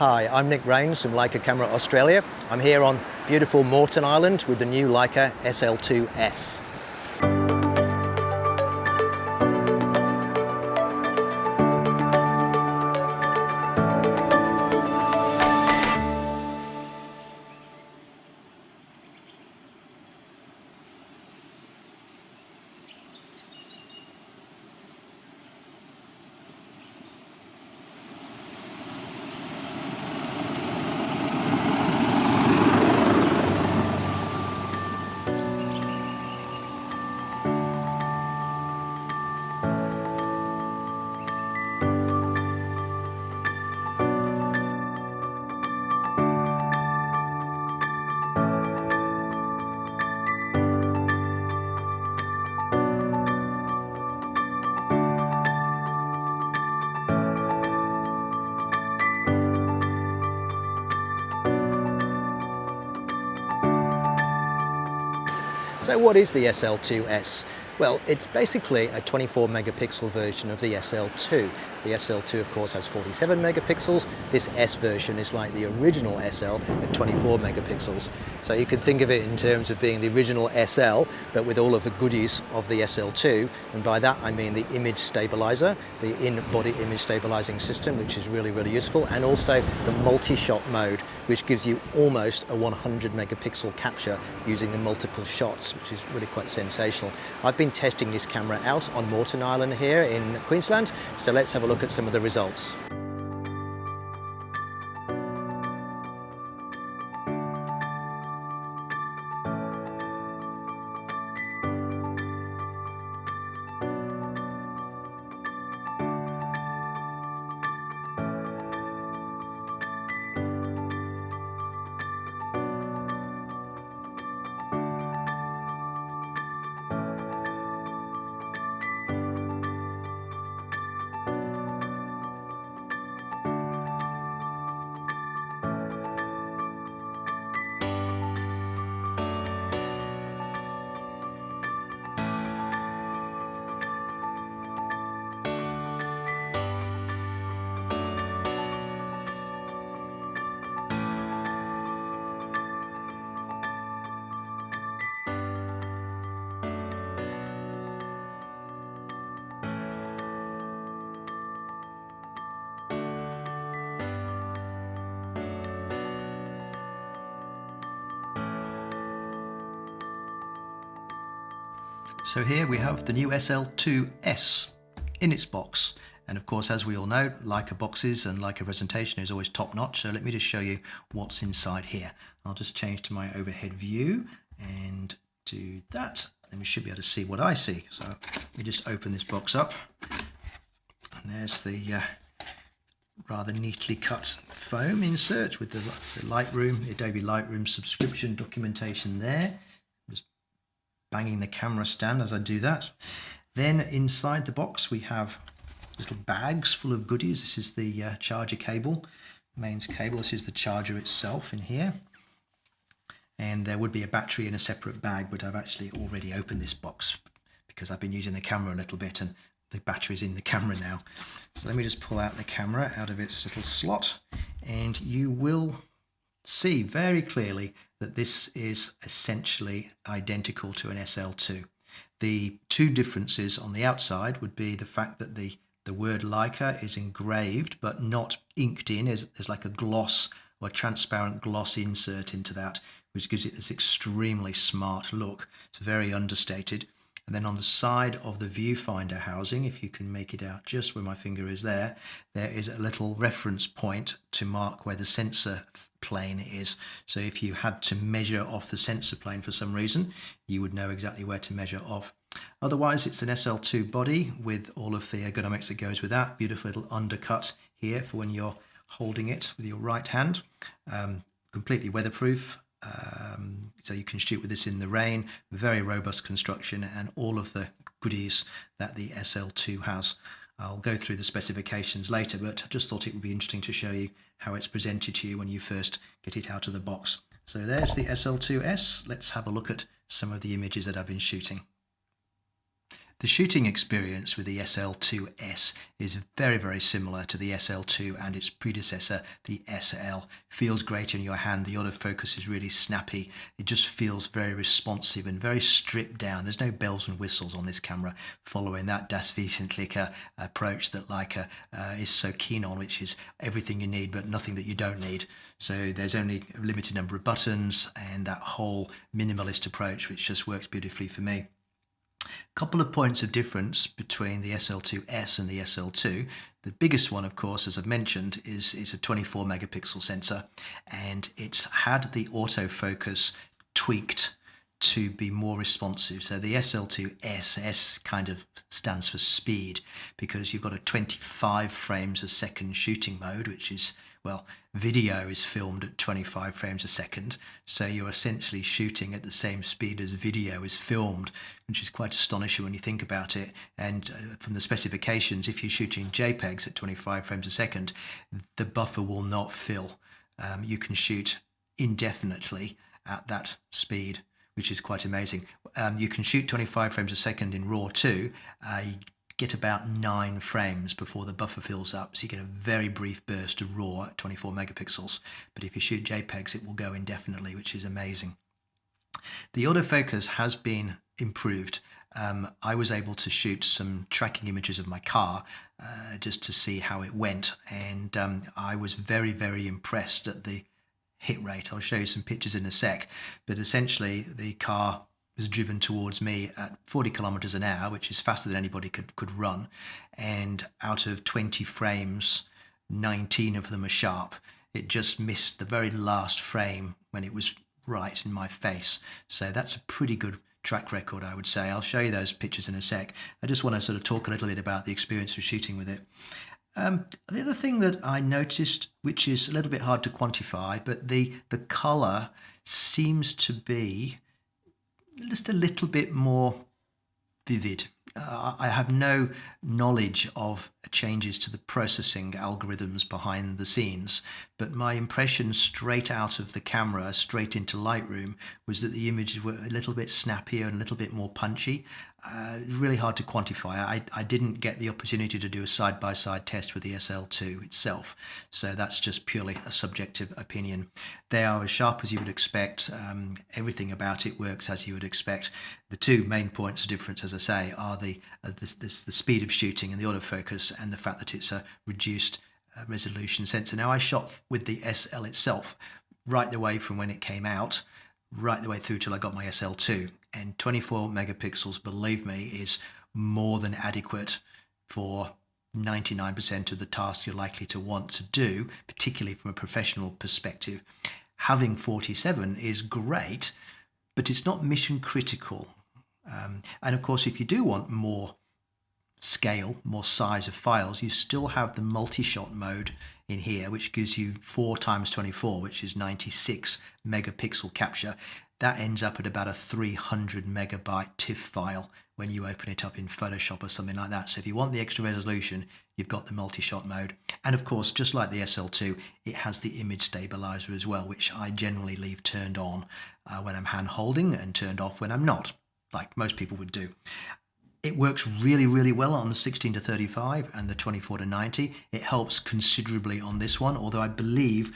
Hi, I'm Nick Rains from Leica Camera Australia. I'm here on beautiful Moreton Island with the new Leica SL2-S. So what is the SL2S? Well, it's basically a 24 megapixel version of the SL2. The SL2 of course has 47 megapixels. This S version is like the original SL at 24 megapixels. So you could think of it in terms of being the original SL, but with all of the goodies of the SL2. And by that I mean the image stabilizer, the in-body image stabilizing system, which is really, really useful, and also the multi-shot mode, which gives you almost a 100 megapixel capture using the multiple shots, which is really quite sensational. I've been testing this camera out on Moreton Island here in Queensland, so let's have a look at some of the results. So here we have the new SL2S in its box, and of course, as we all know, Leica boxes and Leica presentation is always top notch. So let me just show you what's inside here. I'll just change to my overhead view and do that, then we should be able to see what I see. So let me just open this box up, and there's the rather neatly cut foam insert with the Lightroom, Adobe Lightroom subscription documentation there. Banging the camera stand as I do that. Then inside the box we have little bags full of goodies. This is the charger cable, mains cable. This is the charger itself in here. And there would be a battery in a separate bag, but I've actually already opened this box because I've been using the camera a little bit and the battery's in the camera now. So let me just pull out the camera out of its little slot, and you will see very clearly that this is essentially identical to an SL2. The two differences on the outside would be the fact that the word Leica is engraved but not inked in. There's like a gloss or a transparent gloss insert into that, which gives it this extremely smart look. It's very understated. And then on the side of the viewfinder housing, if you can make it out just where my finger is there is a little reference point to mark where the sensor plane is. So if you had to measure off the sensor plane for some reason, you would know exactly where to measure off. Otherwise, it's an SL2 body with all of the ergonomics that goes with that. Beautiful little undercut here for when you're holding it with your right hand. Completely weatherproof. So you can shoot with this in the rain. Very robust construction and all of the goodies that the SL2 has. I'll go through the specifications later, but I just thought it would be interesting to show you how it's presented to you when you first get it out of the box. So there's the SL2S. Let's have a look at some of the images that I've been shooting. The shooting experience with the SL2-S is very, very similar to the SL2 and its predecessor, the SL. Feels great in your hand. The autofocus is really snappy. It just feels very responsive and very stripped down. There's no bells and whistles on this camera, following that Das Wesentliche approach that Leica is so keen on, which is everything you need but nothing that you don't need. So there's only a limited number of buttons and that whole minimalist approach, which just works beautifully for me. Couple of points of difference between the SL2-S and the SL2. The biggest one, of course, as I've mentioned, is a 24 megapixel sensor, and it's had the autofocus tweaked to be more responsive. So the SL2-S, S kind of stands for speed, because you've got a 25 frames a second shooting mode, which is, well, video is filmed at 25 frames a second. So you're essentially shooting at the same speed as video is filmed, which is quite astonishing when you think about it. And from the specifications, if you're shooting JPEGs at 25 frames a second, the buffer will not fill. You can shoot indefinitely at that speed, which is quite amazing. You can shoot 25 frames a second in RAW too. You get about 9 frames before the buffer fills up, so you get a very brief burst of RAW at 24 megapixels. But if you shoot JPEGs, it will go indefinitely, which is amazing. The autofocus has been improved. I was able to shoot some tracking images of my car just to see how it went, and I was very, very impressed at the hit rate. I'll show you some pictures in a sec, but essentially the car was driven towards me at 40 kilometers an hour, which is faster than anybody could run, and out of 20 frames, 19 of them are sharp. It just missed the very last frame when it was right in my face. So that's a pretty good track record, I would say. I'll show you those pictures in a sec. I just want to sort of talk a little bit about the experience of shooting with it. The other thing that I noticed, which is a little bit hard to quantify, but the color seems to be just a little bit more vivid. I have no knowledge of changes to the processing algorithms behind the scenes, but my impression straight out of the camera, straight into Lightroom, was that the images were a little bit snappier and a little bit more punchy. Really hard to quantify. I didn't get the opportunity to do a side-by-side test with the SL2 itself, so that's just purely a subjective opinion. They are as sharp as you would expect. Everything about it works as you would expect. The two main points of difference, as I say, are the speed of shooting and the autofocus, and the fact that it's a reduced resolution sensor. Now, I shot with the SL itself right the way from when it came out, right the way through till I got my SL2, and 24 megapixels, believe me, is more than adequate for 99% of the tasks you're likely to want to do, particularly from a professional perspective. Having 47 is great, but it's not mission critical. And of course, if you do want more scale, more size of files, you still have the multi-shot mode in here, which gives you 4 times 24, which is 96 megapixel capture. That ends up at about a 300 megabyte TIFF file when you open it up in Photoshop or something like that. So if you want the extra resolution, you've got the multi-shot mode. And of course, just like the SL2, it has the image stabilizer as well, which I generally leave turned on when I'm hand holding and turned off when I'm not, like most people would do. It works really, really well on the 16 to 35 and the 24 to 90. It helps considerably on this one, although I believe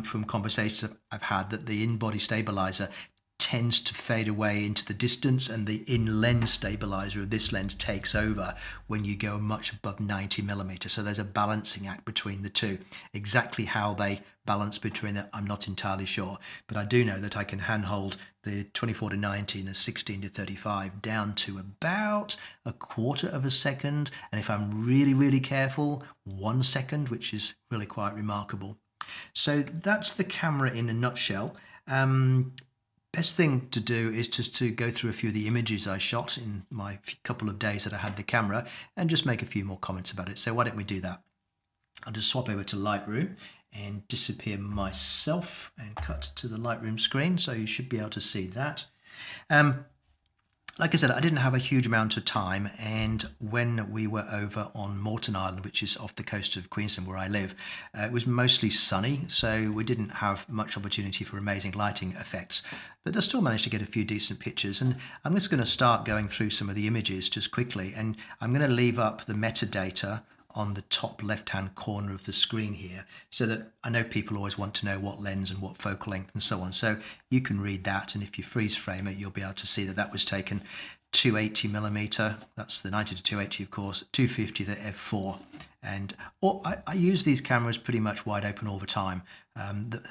from conversations I've had that the in-body stabilizer tends to fade away into the distance, and the in-lens stabilizer of this lens takes over when you go much above 90 millimeters. So there's a balancing act between the two. Exactly how they balance between them, I'm not entirely sure, but I do know that I can handhold the 24 to 90 and the 16 to 35 down to about a quarter of a second, and if I'm really, really careful, 1 second, which is really quite remarkable. So that's the camera in a nutshell. Best thing to do is just to go through a few of the images I shot in my couple of days that I had the camera and just make a few more comments about it. So why don't we do that? I'll just swap over to Lightroom and disappear myself and cut to the Lightroom screen, so you should be able to see that. Like I said, I didn't have a huge amount of time, and when we were over on Moreton Island, which is off the coast of Queensland where I live, it was mostly sunny, so we didn't have much opportunity for amazing lighting effects, but I still managed to get a few decent pictures. And I'm just going to start going through some of the images just quickly, and I'm going to leave up the metadata on the top left-hand corner of the screen here, so that I know people always want to know what lens and what focal length and so on. So you can read that, and if you freeze frame it, you'll be able to see that that was taken 280mm. That's the 90 to 280, of course. 250 the f4, and I use these cameras pretty much wide open all the time.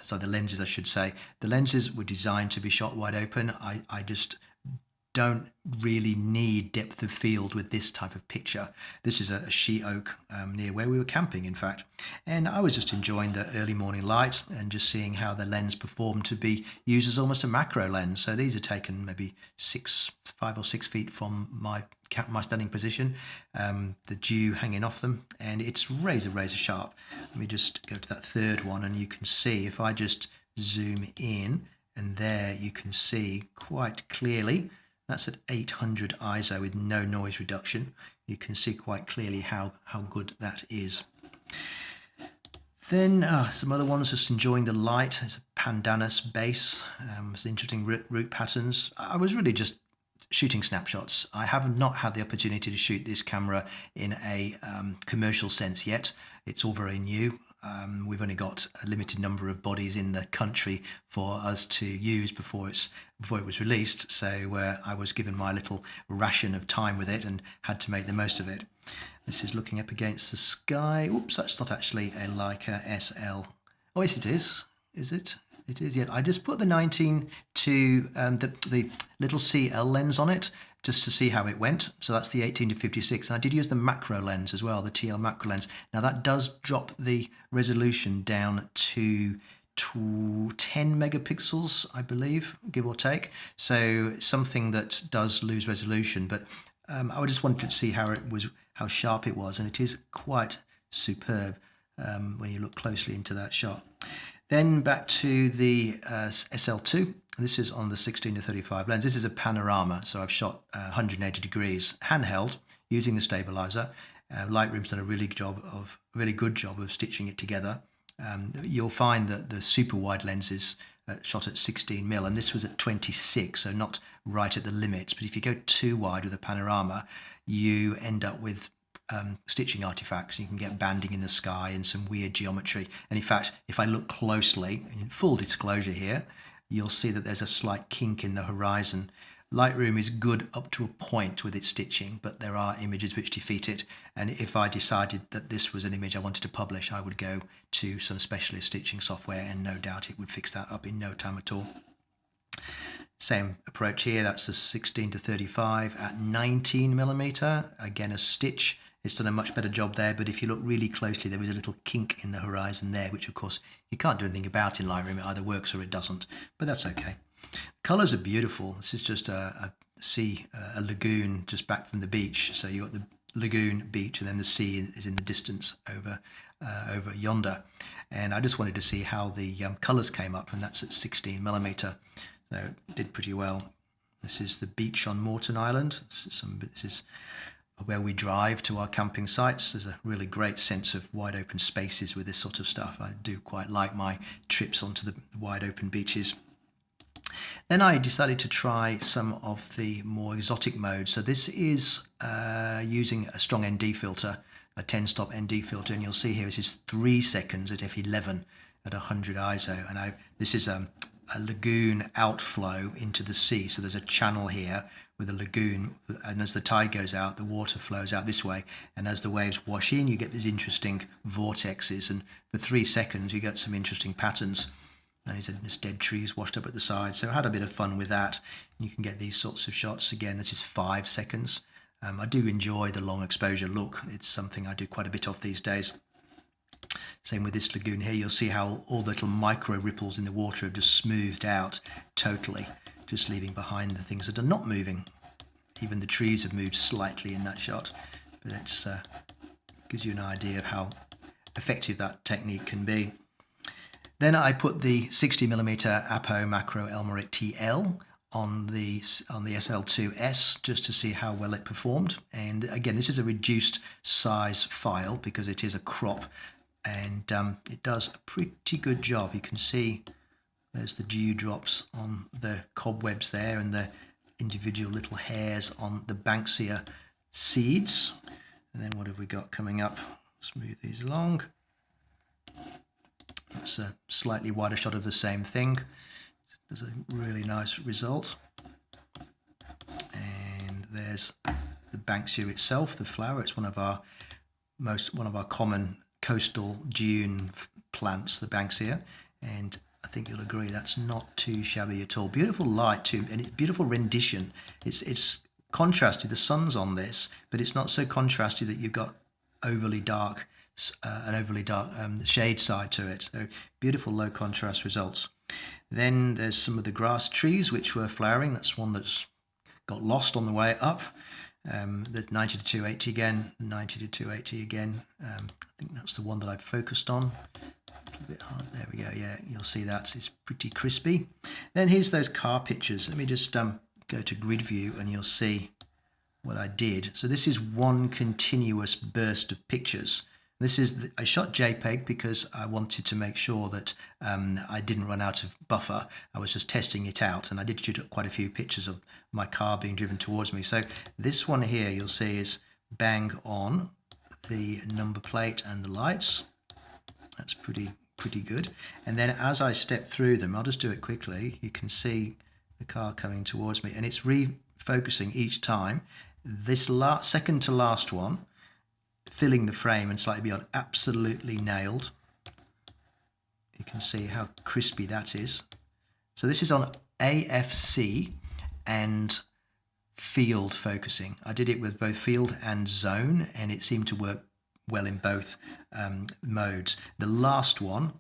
So the lenses, I should say, the lenses were designed to be shot wide open. I just don't really need depth of field with this type of picture. This is a she oak near where we were camping, in fact, and I was just enjoying the early morning light and just seeing how the lens performed to be used as almost a macro lens. So these are taken maybe 5 or 6 feet from my standing position, the dew hanging off them, and it's razor sharp. Let me just go to that third one, and you can see if I just zoom in, and there you can see quite clearly. That's at 800 ISO with no noise reduction. You can see quite clearly how good that is. Then some other ones, just enjoying the light. It's a pandanus base, some interesting root patterns. I was really just shooting snapshots. I have not had the opportunity to shoot this camera in a commercial sense yet. It's all very new. We've only got a limited number of bodies in the country for us to use before it was released, so I was given my little ration of time with it and had to make the most of it. This is looking up against the sky. Oops, that's not actually a Leica SL. Oh yes, it is. Is it? It is, yeah. I just put the 19 to the little CL lens on it just to see how it went. So that's the 18 to 56. And I did use the macro lens as well, the TL macro lens. Now that does drop the resolution down to 10 megapixels, I believe, give or take. So something that does lose resolution, but I just wanted to see how sharp it was, and it is quite superb when you look closely into that shot. Then back to the SL2. This is on the 16 to 35 lens. This is a panorama, so I've shot 180 degrees handheld using the stabilizer. Lightroom's done a really good job of stitching it together. You'll find that the super wide lenses shot at 16mm, and this was at 26, so not right at the limits. But if you go too wide with a panorama, you end up with stitching artifacts. You can get banding in the sky and some weird geometry. And in fact, if I look closely, in full disclosure here, you'll see that there's a slight kink in the horizon. Lightroom is good up to a point with its stitching, but there are images which defeat it. And if I decided that this was an image I wanted to publish, I would go to some specialist stitching software, and no doubt it would fix that up in no time at all. Same approach here. That's the 16 to 35 at 19mm. Again, a stitch. It's done a much better job there, but if you look really closely, there is a little kink in the horizon there, which of course you can't do anything about in Lightroom. It either works or it doesn't, but that's okay. Colours are beautiful. This is just a lagoon just back from the beach. So you've got the lagoon, beach, and then the sea is in the distance over yonder. And I just wanted to see how the colours came up, and that's at 16mm. So it did pretty well. This is the beach on Moreton Island. This is where we drive to our camping sites. There's a really great sense of wide open spaces with this sort of stuff. I do quite like my trips onto the wide open beaches. Then I decided to try some of the more exotic modes. So this is using a strong ND filter, a 10-stop ND filter, and you'll see here this is 3 seconds at f11 at 100 ISO. And this is a lagoon outflow into the sea. So there's a channel here with a lagoon, and as the tide goes out, the water flows out this way, and as the waves wash in, you get these interesting vortexes, and for 3 seconds you get some interesting patterns. And there's dead trees washed up at the side, so I had a bit of fun with that. You can get these sorts of shots. Again, this is 5 seconds. I do enjoy the long exposure look. It's something I do quite a bit of these days. Same with this lagoon here. You'll see how all the little micro ripples in the water have just smoothed out totally, just leaving behind the things that are not moving. Even the trees have moved slightly in that shot, but it gives you an idea of how effective that technique can be. Then I put the 60mm Apo Macro Elmeric TL on the SL2-S just to see how well it performed. And again, this is a reduced size file because it is a crop, and it does a pretty good job. You can see there's the dewdrops on the cobwebs there and the individual little hairs on the Banksia seeds. And then what have we got coming up? Smooth these along. That's a slightly wider shot of the same thing. There's a really nice result. And there's the Banksia itself, the flower. It's one of our common coastal dune plants, the Banksia. And I think you'll agree that's not too shabby at all. Beautiful light too, and it's beautiful rendition. It's contrasted. The sun's on this, but it's not so contrasted that you've got an overly dark shade side to it. So beautiful low contrast results. Then there's some of the grass trees which were flowering. That's one that's got lost on the way up. There's 90 to 280 again, 90 to 280 again. I think that's the one that I've focused on. A bit hard. There we go. Yeah, you'll see that it's pretty crispy. Then here's those car pictures. Let me just go to grid view and you'll see what I did. So this is one continuous burst of pictures. I shot JPEG because I wanted to make sure that I didn't run out of buffer. I was just testing it out, and I did shoot quite a few pictures of my car being driven towards me. So this one here you'll see is bang on the number plate and the lights. That's pretty good. And then as I step through them, I'll just do it quickly. You can see the car coming towards me, and it's refocusing each time. This second to last one, filling the frame and slightly beyond, absolutely nailed. You can see how crispy that is. So this is on AFC and field focusing. I did it with both field and zone, and it seemed to work well in both modes. The last one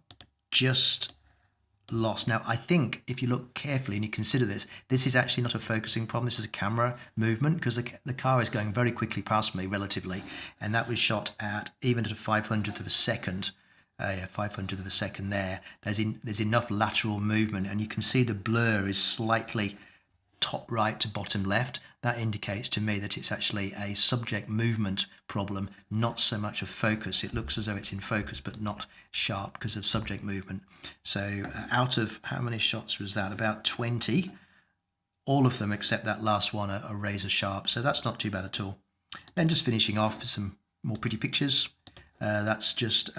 just lost. Now, I think if you look carefully and you consider this is actually not a focusing problem. This is a camera movement, because the car is going very quickly past me relatively, and that was shot at even at a 500th of a second. 500th of a second there. There's enough lateral movement, and you can see the blur is slightly top right to bottom left. That indicates to me that it's actually a subject movement problem, not so much a focus. It looks as though it's in focus but not sharp because of subject movement. So out of how many shots was that? About 20. All of them except that last one are razor sharp, so that's not too bad at all. Then just finishing off with some more pretty pictures. That's just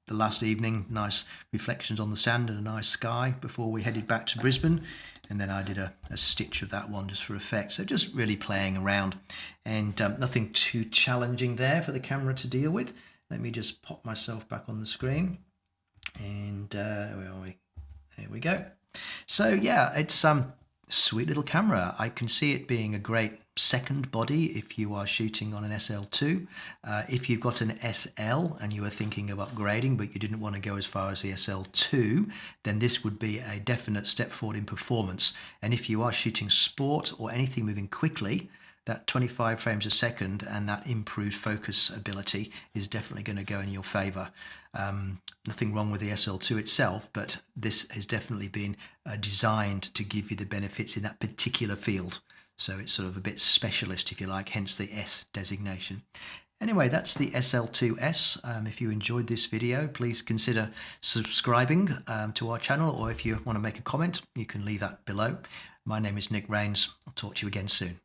the last evening, nice reflections on the sand and a nice sky before we headed back to Brisbane. And then I did a stitch of that one just for effect. So just really playing around, and nothing too challenging there for the camera to deal with. Let me just pop myself back on the screen, and where are we? There we go. So yeah, it's sweet little camera. I can see it being a great second body if you are shooting on an SL2. If you've got an SL and you are thinking of upgrading but you didn't want to go as far as the SL2, then this would be a definite step forward in performance. And if you are shooting sport or anything moving quickly, that 25 frames a second and that improved focus ability is definitely going to go in your favor. Nothing wrong with the SL2 itself, but this has definitely been designed to give you the benefits in that particular field. So it's sort of a bit specialist, if you like, hence the S designation. Anyway, that's the SL2-S. If you enjoyed this video, please consider subscribing to our channel, or if you want to make a comment, you can leave that below. My name is Nick Rains. I'll talk to you again soon.